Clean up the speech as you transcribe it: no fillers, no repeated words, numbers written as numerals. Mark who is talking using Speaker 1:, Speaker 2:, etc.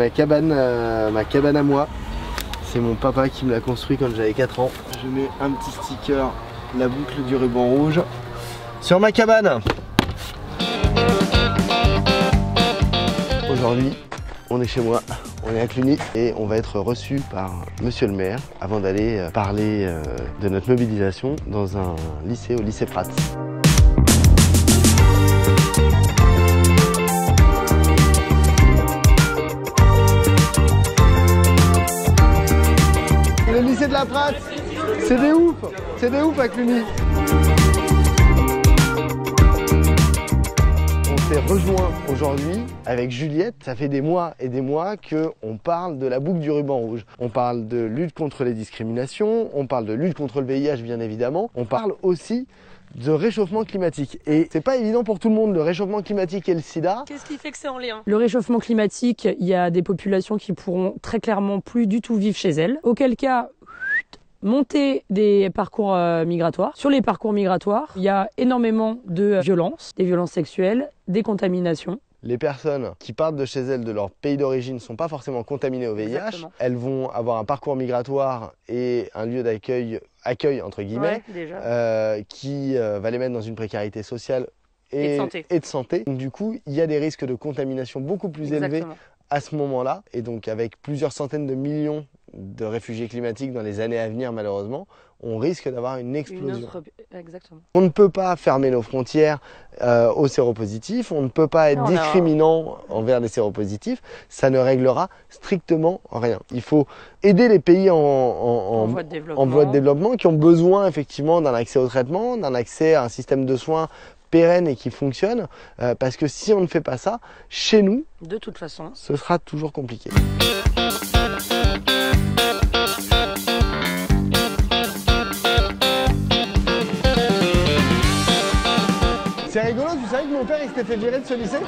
Speaker 1: ma cabane à moi. C'est mon papa qui me l'a construit quand j'avais 4 ans. Je mets un petit sticker, la boucle du ruban rouge, sur ma cabane. Aujourd'hui, on est chez moi, on est à Cluny et on va être reçu par monsieur le maire avant d'aller parler de notre mobilisation dans un lycée, au lycée Prats. Le lycée de la Prats, c'est des ouf à Cluny. On s'est rejoint aujourd'hui avec Juliette. Ça fait des mois et des mois qu'on parle de la boucle du ruban rouge. On parle de lutte contre les discriminations, on parle de lutte contre le VIH bien évidemment. On parle aussi de réchauffement climatique. Et c'est pas évident pour tout le monde, le réchauffement climatique et le sida.
Speaker 2: Qu'est-ce qui fait que c'est en lien?
Speaker 3: Le réchauffement climatique, il y a des populations qui pourront très clairement plus du tout vivre chez elles. Auquel cas, monter des parcours migratoires. Sur les parcours migratoires, il y a énormément de violences, des violences sexuelles, des contaminations.
Speaker 1: Les personnes qui partent de chez elles, de leur pays d'origine, ne sont pas forcément contaminées au VIH.
Speaker 2: Exactement.
Speaker 1: Elles vont avoir un parcours migratoire et un lieu d'accueil, entre guillemets, qui va les mettre dans une précarité sociale et de santé. Donc, du coup, il y a des risques de contamination beaucoup plus élevés à ce moment-là. Et donc, avec plusieurs centaines de millions de réfugiés climatiques dans les années à venir, malheureusement, on risque d'avoir une explosion.
Speaker 3: Exactement.
Speaker 1: On ne peut pas fermer nos frontières aux séropositifs, on ne peut pas être discriminant envers les séropositifs, ça ne réglera strictement rien. Il faut aider les pays en voie de développement qui ont besoin effectivement d'un accès au traitement, d'un accès à un système de soins pérenne et qui fonctionne, parce que si on ne fait pas ça, chez nous,
Speaker 3: de toute façon,
Speaker 1: ce sera toujours compliqué. C'est rigolo, tu savais que mon père il s'était fait virer de ce lycée?